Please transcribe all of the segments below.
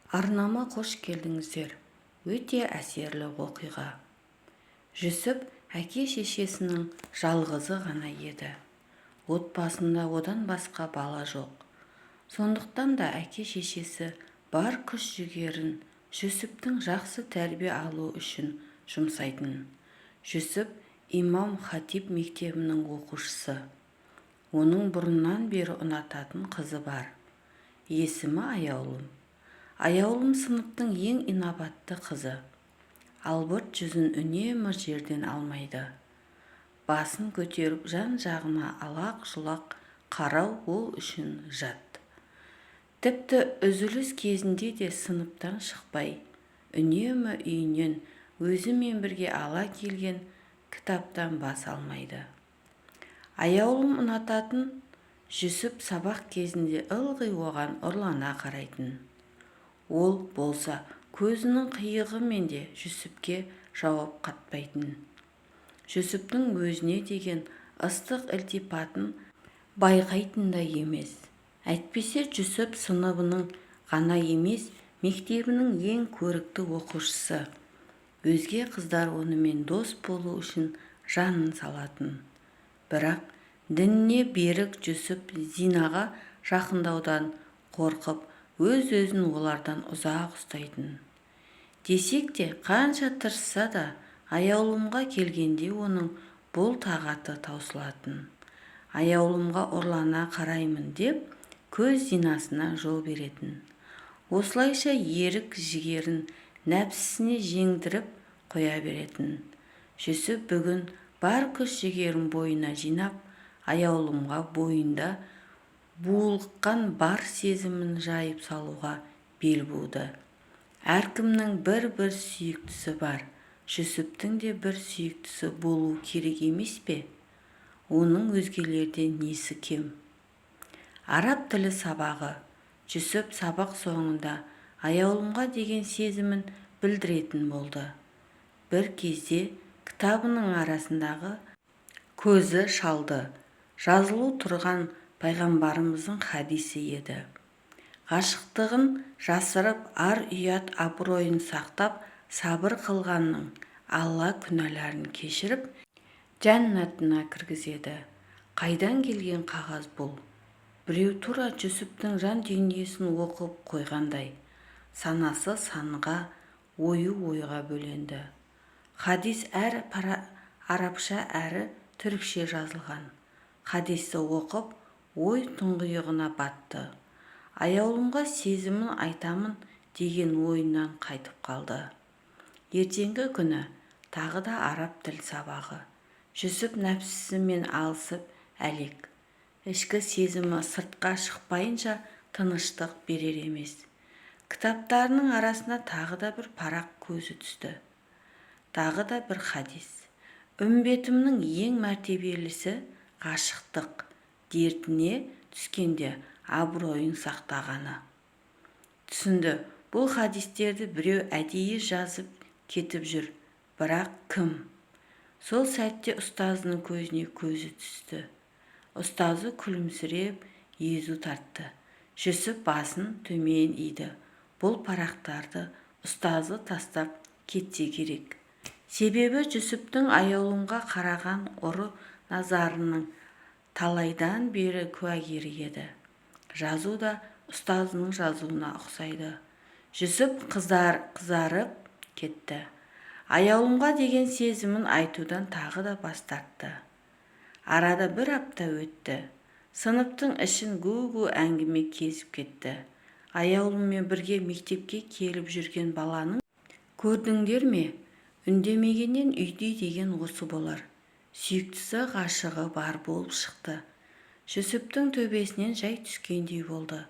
Арнама қош келдіңіздер. Өте әсерлі оқиға. Жүсіп әке-шешесінің жалғызы ғана еді. Отбасында одан басқа бала жоқ. Сондықтан да әке-шешесі бар күш-жігерін Жүсіптің жақсы тәрбие алуы үшін жұмсайтын. Жүсіп имам-хатиб мектебінің оқушысы. Оның бұрыннан бері ұнататын қызы бар. Есімі Аяулым. Аяулым сыныптың ең инабатты қызы. Албырт жүзін үнемі жерден алмайды. Басын көтеріп жан-жағына алақ-жұлақ қарау ол үшін жат. Тіпті үзіліс кезінде де сыныптан шықпай, үнемі үйінен өзімен бірге ала келген кітаптан бас алмайды. Аяулым ұнататын Жүсіп сабақ кезінде ылғи оған ұрлана қарайтын. Ол болса көзінің қиығымен де Жүсіпке жауап қатпайтын. Жүсіптің өзіне деген ыстық ілтипатын байқайтын да емес. Әйтпесе Жүсіп сыныбының ғана емес, мектебінің ең көрікті оқушысы. Өзге қыздар онымен дос болу үшін жанын салатын. Бірақ дініне берік Жүсіп зинаға жақындаудан қорқып, өз-өзін олардан ұзақ ұстайтын. Десек те, қанша тырысса да, Аяулымға келгенде оның бұл тағаты таусылатын. Аяулымға ұрлана қараймын деп, көз зинасына жол беретін. Осылайша ерік жігерін нәпсісіне жеңдіріп қоя беретін. Жүсіп бүгін бар күш жігерін бойына жинап, Аяулымға бойында буылыққан бар сезімін жайып салуға бел буды. Әркімнің бір-бір сүйіктісі бар. Жүсіптің де бір сүйіктісі болу керек емес пе? Оның өзгелерден несі кем? Араб тілі сабағы. Жүсіп сабақ соңында Аяулымға деген сезімін білдіретін болды. Бір кезде кітабының арасындағы көзі шалды. Жазылу тұрған пайғамбарымыздың хадисі еді. Ғашықтығын жасырып, ар-ұят абыройын сақтап, сабыр қылғанның Алла күнәларын кешіріп, жәннатына кіргізеді. Қайдан келген қағаз бұл? Біреу тура Жүсіптің жан дүниесін оқып қойғандай. Санасы санға, ойы ойға бөленді. Хадис әрі арабша әрі түрікше жазылған. Хадисті оқып, ой тұңғиығына батты. Аяулымға сезімін айтамын деген ойынан қайтып қалды. Ертеңгі күні тағы да араб тіл сабағы. Жүсіп нәпсісімен алысып әлек. Ішкі сезімі сыртқа шықпайынша тыныштық берер емес. Кітаптарының арасына тағы да бір парақ көзі түсті. Тағы да бір хадис. Үмбетімнің ең мәртебелісі ғашықтық дертіне түскенде абыройын сақтағаны. Түсінді, бұл хадистерді біреу әдейі жазып кетіп жүр. Бірақ кім? Сол сәтте ұстазының көзіне көзі түсті. Ұстазы күлімсіреп езу тартты. Жүсіп басын төмен иді. Бұл парақтарды ұстазы тастап кетсе керек. Себебі Жүсіптің Аяулымға қараған ұры назарының талайдан бері куәгері еді. Жазу да ұстазының жазуына ұқсайды. Жүсіп қызарып кетті. Аяулымға деген сезімін айтудан тағы да бас тартты. Арада бір апта өтті. Сыныптың ішін гу-гу әңгіме кезіп кетті. Аяулыммен бірге мектепке келіп жүрген баланың көрдіңдер ме? Үндемегеннен үйдей деген осы болар. Сүйіктісі ғашығы бар болып шықты. Жүсіптің төбесінен жай түскендей болды.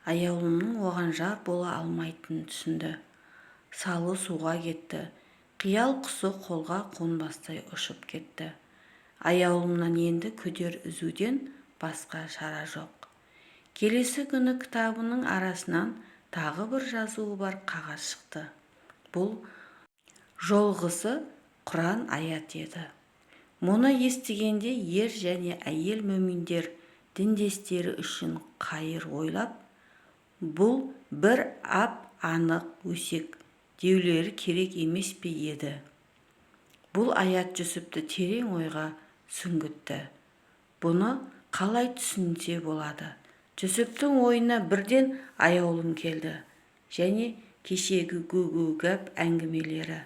Аяулымның оған жар бола алмайтынын түсінді. Салы суға кетті. Қиял құсы қолға қонбастай ұшып кетті. Аяулымнан енді күдер үзуден басқа шара жоқ. Келесі күні кітабының арасынан тағы бір жазуы бар қағаз шықты. Бұл жолғысы Құран аят еді. Мұны естігенде ер және әйел мүминдер діндестері үшін қайыр ойлап, бұл бір ап анық, өсек деулері керек емес пе еді? Бұл аят Жүсіпті терең ойға сүңгітті. Бұны қалай түсінсе болады? Жүсіптің ойына бірден аяулым келді, және кешегі гу-гу-гап әңгімелері.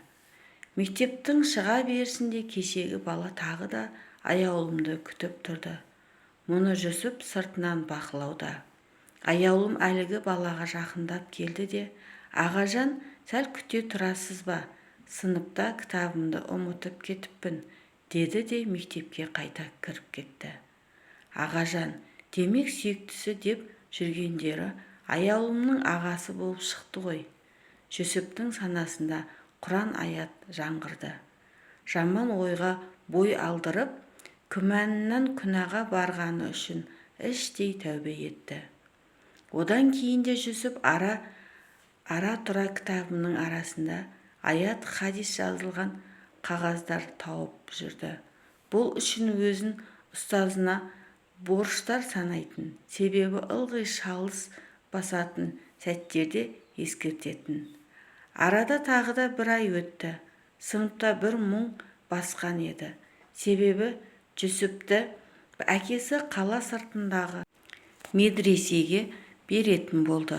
Мектептің шыға берісінде кешегі бала тағы да аяулымды күтіп тұрды. Мұны Жүсіп сыртынан бақылауда. Аяулым әлгі балаға жақындап келді де, «Ағажан, сәл күте тұрасыз ба? Сыныпта кітабымды ұмытып кетіппін», деді де мектепке қайта кіріп кетті. Ағажан, демек сүйіктісі деп жүргендері аяулымның ағасы болып шықты ғой. Жүсіптің санасында Құран аят жаңғырды. Жаман ойға бой алдырып, күмәннан күнәға барғаны үшін іштей тәубе етті. Одан кейін де Жүсіп ара-тұра кітабының арасында аят хадис жазылған қағаздар тауып жүрді. Бұл үшін өзін ұстазына борыштар санайтын, себебі ылғи шалыс басатын сәттерде ескертетін. Арада тағы да бір ай өтті. Сыныпта бір мұң басқан еді. Себебі Жүсіпті әкесі қала сыртындағы медресеге беретін болды.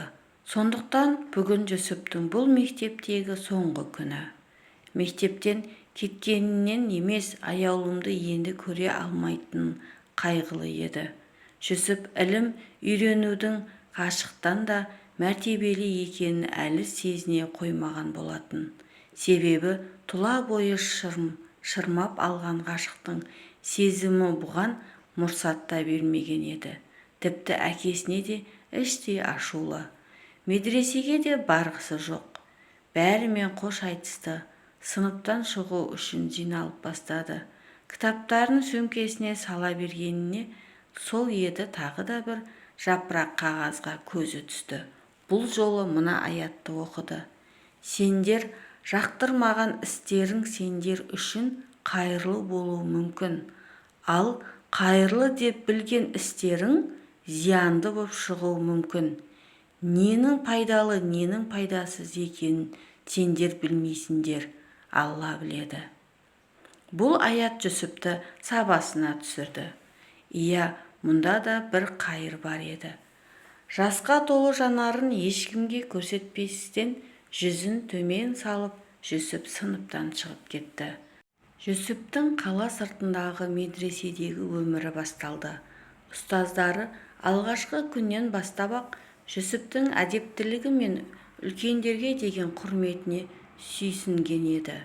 Сондықтан бүгін Жүсіптің бұл мектептегі соңғы күні. Мектептен кеткенінен емес, аяулымды енді көре алмайтын қайғылы еді. Жүсіп ілім үйренудің ғашықтан да мәртебелі екенін әлі сезіне қоймаған болатын. Себебі тұла бойы шырмап алған ғашықтың сезімі бұған мұрсатта бермеген еді. Тіпті әкесіне де іштей ашулы. Медресеге де барғысы жоқ. Бәрімен қош айтысты. Сыныптан шығу үшін жиналып бастады. Кітаптарын сөмкесіне сала бергеніне сол еді тағы да бір жапырақ қағазға көзі түсті. Бұл жолы мына аятты оқыды. «Сендер жақтырмаған істерің сендер үшін қайырлы болуы мүмкін. Ал қайырлы деп білген істерің зиянды болып шығуы мүмкін. Ненің пайдалы, ненің пайдасыз екенін сендер білмейсіңдер, Алла біледі». Бұл аят Жүсіпті сабасына түсірді. Иә, мұнда да бір қайыр бар еді. Жасқа толы жанарын ешкімге көрсетпестен жүзін төмен салып, Жүсіп сыныптан шығып кетті. Жүсіптің қала сыртындағы медреседегі өмірі басталды. Ұстаздары алғашқы күннен бастап-ақ Жүсіптің әдептілігі мен үлкендерге деген құрметіне сүйсінген еді.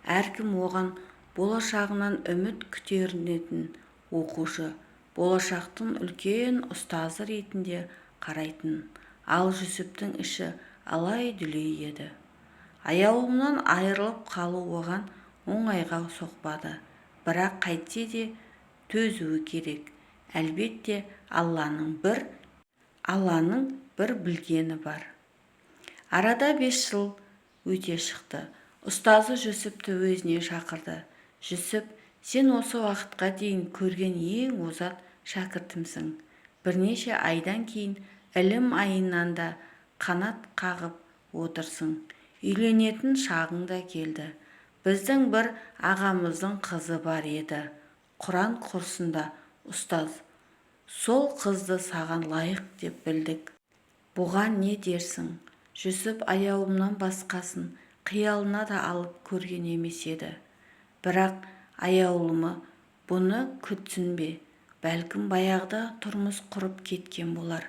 Әркім оған болашағынан үміт күтерінетін оқушы, болашақтың үлкен ұстазы ретінде қарайтын. Ал Жүсіптің іші алай-дүлей еді. Аяулымнан айырылып қалу оған оңайға соқпады. Бірақ қайтсе де төзуі керек. Әлбетте Алланың бір білгені бар. Арада 5 жыл өте шықты. Ұстазы Жүсіпті өзіне шақырды. «Жүсіп, сен осы уақытқа дейін көрген ең озат шәкіртімсің. Бірнеше айдан кейін ілім айынан да қанат қағып отырсың. Үйленетін шағың да келді. Біздің бір ағамыздың қызы бар еді. Құран курсында ұстаз. Сол қызды саған лайық деп білдік. Бұған не дерсің?» Жүсіп аяулымнан басқасын қиялына да алып көрген емес еді. Бірақ аяулымы бұны күтсін бе? Бәлкім баяғыда тұрмыс құрып кеткен болар.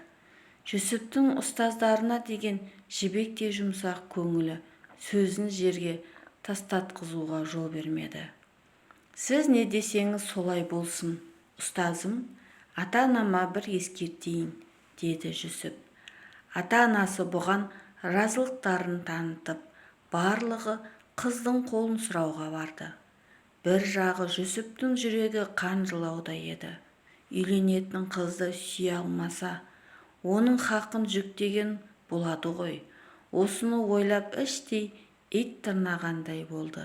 Жүсіптің ұстаздарына деген жібектей жұмсақ көңілі сөзін жерге тастатқызуға жол бермеді. «Сіз не десеңіз солай болсын, ұстазым. Ата-анама бір ескертейін», деді Жүсіп. Ата-анасы бұған разылықтарын танытып, барлығы қыздың қолын сұрауға барды. Бір жағы Жүсіптің жүрегі қан жылауда еді. Үйленетін қызды сүйе алмаса, оның хақын жүктеген болады ғой. Осыны ойлап іштей ит тырнағандай болды.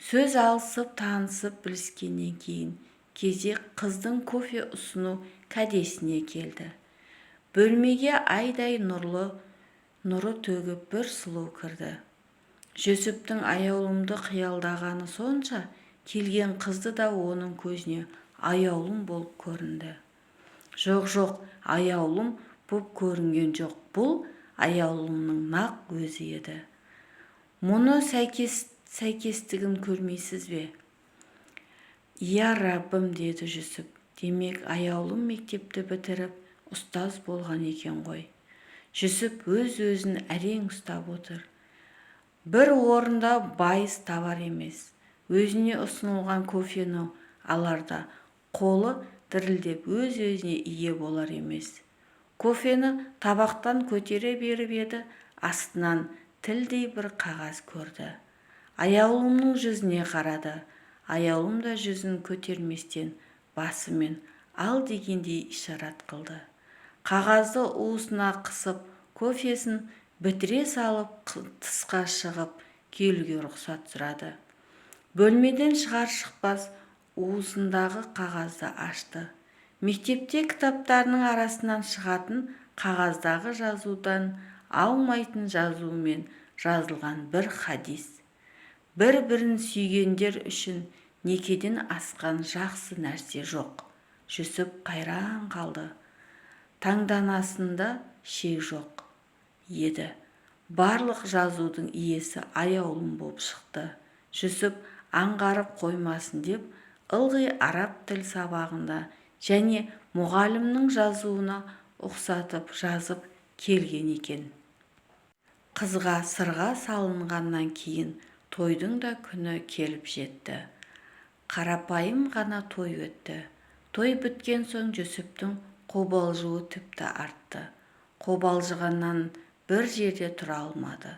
Сөз алысып, танысып біліскеннен кейін кезек қыздың кофе ұсыну кәдесіне келді. Бөлмеге айдай нұрлы нұры төгіп бір сұлу кірді. Жүсіптің аяулымды қиялдағаны сонша, келген қызды да оның көзіне аяулым болып көрінді. Жоқ, аяулым боп көрінген жоқ, бұл аяулымның нақ өзі еді. Мұны сәйкестігін көрмейсіз бе? Иә, Раббым, деді Жүсіп. Демек, аяулым мектепті бітіріп, ұстаз болған екен ғой. Жүсіп өз-өзін әрең ұстап отыр. Бір орында байыз табар емес. Өзіне ұсынылған кофені аларда қолы дірілдеп өз-өзіне ие болар емес. Кофені табақтан көтере беріп еді, астынан тілдей бір қағаз көрді. Аяулымның жүзіне қарады. Аяулым да жүзін көтерместен басымен ал дегендей ишарат қылды. Қағазды уысына қысып, кофесін бітіре салып тысқа шығып келуге рұқсат сұрады. Бөлмеден шығар-шықпас уысындағы қағазды ашты. Мектепте кітаптарының арасынан шығатын қағаздағы жазудан алмайтын жазумен жазылған бір хадис. Бір-бірін сүйгендер үшін некеден асқан жақсы нәрсе жоқ. Жүсіп қайран қалды. Таңданасында шек жоқ еді. Барлық жазудың иесі аяулым болып шықты. Жүсіп аңғарып қоймасын деп, ылғи араб тіл сабағында және мұғалімнің жазуына ұқсатып жазып келген екен. Қызға сырға салынғаннан кейін тойдың да күні келіп жетті. Қарапайым ғана той өтті. Той біткен соң Жүсіптің қобалжуы тіпті артты. Қобалжығаннан бір жерде тұра алмады.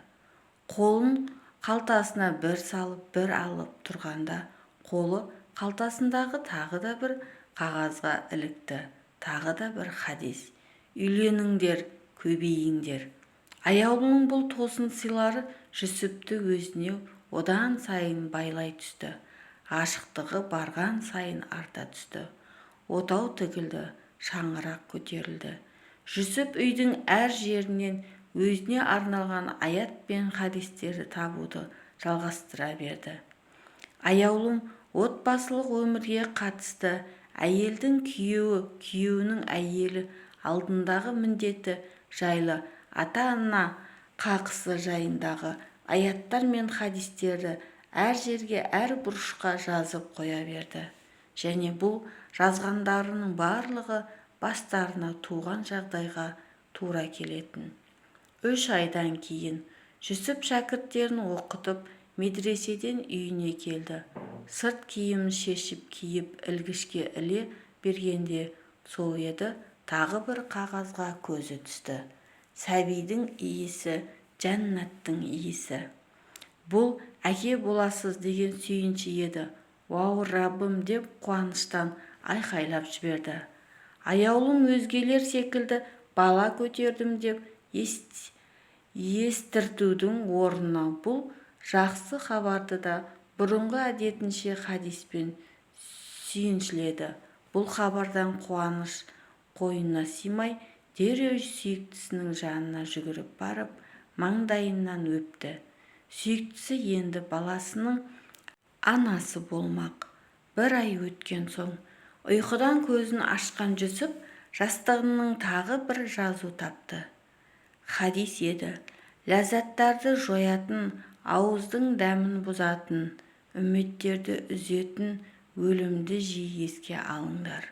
Қолын қалтасына бір салып, бір алып тұрғанда, қолы қалтасындағы тағы да бір қағазға ілікті. Тағы да бір хадис. Үйленіңдер, көбейіңдер. Аяулымның бұл тосын сыйлары Жүсіпті өзіне одан сайын байлай түсті. Ғашықтығы барған сайын арта түсті. Отау тігілді, шаңырақ көтерілді. Жүсіп үйдің әр жерінен өзіне арналған аят пен хадистерді табуды жалғастыра берді. Аяулым отбасылық өмірге қатысты, әйелдің күйеуі, күйеуінің әйелі алдындағы міндеті жайлы, ата-ана қақысы жайындағы аяттар мен хадистерді әр жерге, әр бұрышқа жазып қоя берді. Және бұл жазғандарының барлығы бастарына туған жағдайға тура келетін. 3 айдан кейін Жүсіп шәкірттерін оқытып, медреседен үйіне келді. Сырт киімін шешіп киіп ілгішке іле бергенде сол еді, тағы бір қағазға көзі түсті. Сәбидің иісі, жәннаттың иісі. Бұл әке боласыз деген сүйінші еді. Уау, Раббым, деп қуаныштан айқайлап жіберді. Аяулым өзгелер секілді бала көтердім деп естіртудің орнына бұл жақсы хабарды да бұрынғы әдетінше хадиспен сүйіншіледі. Бұл хабардан қуаныш қойнына сыймай, дереу сүйіктісінің жанына жүгіріп барып, маңдайынан өпті. Сүйіктісі енді баласының анасы болмақ. 1 ай өткен соң ұйқыдан көзін ашқан Жүсіп жастығының тағы бір жазу тапты. Хадис еді. Ләззаттарды жоятын, ауыздың дәмін бұзатын, үмметтерді үзетін өлімді жиі еске алыңдар.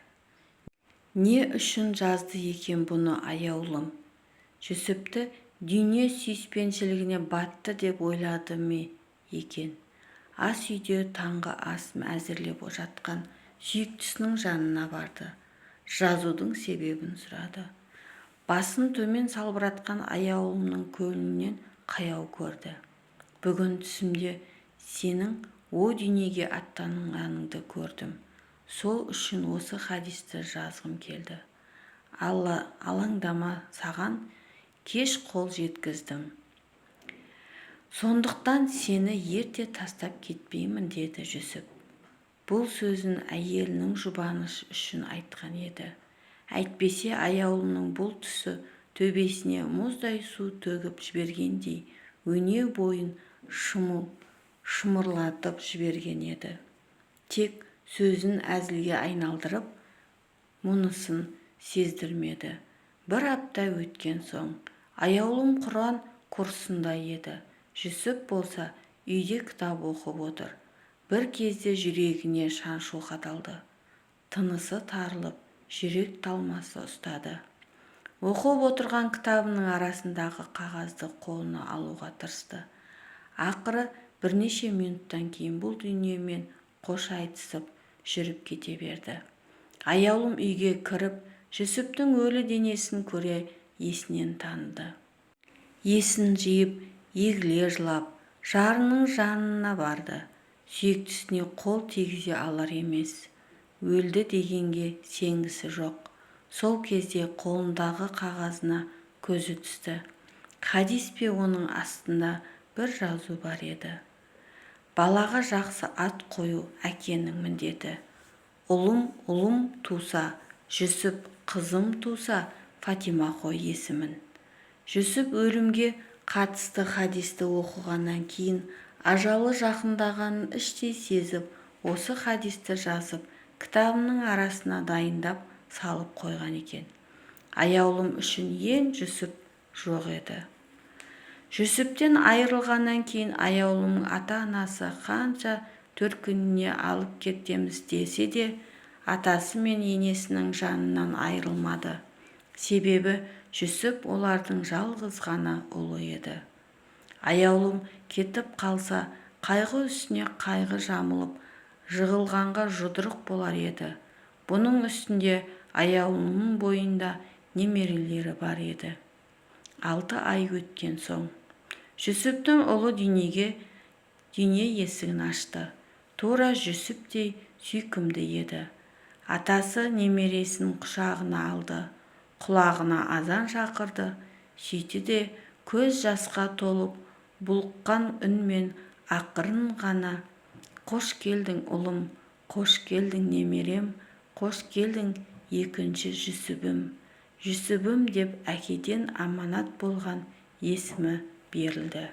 Не үшін жазды екен бұны аяулым? Жүсіпті дүние сүйіспеншілігіне батты деп ойлады ме екен? Ас үйде таңғы ас әзірлеп жатқан сүйіктісінің жанына барды. Жазудың себебін сұрады. Басын төмен салбыратқан аяулымның көңілінен қаяу көрді. Бүгін түсімде сенің о дүниеге аттанғаныңды көрдім. Сол үшін осы хадисті жазғым келді. Алаңдама, саған кеш қол жеткіздім. Сондықтан сені ерте тастап кетпеймін, деді Жүсіп. Бұл сөзін әйелінің жұбаныш үшін айтқан еді. Әйтпесе аяулының бұл түсі төбесіне мұздай су төгіп жібергендей өне бойын шымырлатып жіберген еді. Тек сөзін әзілге айналдырып, мұнысын сездірмеді. Бір апта өткен соң, аяулым Құран курсында еді. Жүсіп болса үйде кітап оқып отыр. Бір кезде жүрегіне шаншу қадалды. Тынысы тарылып, жүрек талмасы ұстады. Оқып отырған кітабының арасындағы қағазды қолына алуға тырысты. Ақыры бірнеше минуттан кейін бұл дүниемен қош айтысып жүріп кете берді. Аяулым үйге кіріп, Жүсіптің өлі денесін көре есінен таныды. Есін жиып, егіле жылап, жарының жанына барды. Сүйіктісіне қол тигізе алар емес. Өлді дегенге сенгісі жоқ. Сол кезде қолындағы қағазына көзі түсті. Хадис пе оның астында бір жазу бар еді. Балаға жақсы ат қою әкенің міндеті. Ұлым туса, Жүсіп, қызым туса, Фатима қой есімін. Жүсіп өлімге қатысты хадисті оқығаннан кейін ажалы жақындағанын іштей сезіп, осы хадисті жазып, кітабының арасына дайындап салып қойған екен. Аяулым үшін ең Жүсіп жоқ еді. Жүсіптен айырылғаннан кейін аяулымның ата-анасы қанша төркініне алып кетеміз десе де, атасы мен енесінің жанынан айырылмады. Себебі Жүсіп олардың жалғыз ғана ұлы еді. Аяулым кетіп қалса, қайғы үстіне қайғы жамылып, жығылғанға жұдырық болар еді. Бұның үстінде аяулымның бойында немерелері бар еді. 6 ай өткен соң, Жүсіптің ұлы дүние есігін ашты. Тура Жүсіптей сүйкімді еді. Атасы немересін құшағына алды, құлағына азан шақырды. Сөйтті де көз жасқа толып, бұлққан үнмен ақырын ғана: «Қош келдің ұлым, қош келдің немерем, қош келдің екінші Жүсібім» деп әкеден аманат болған есімі берілді.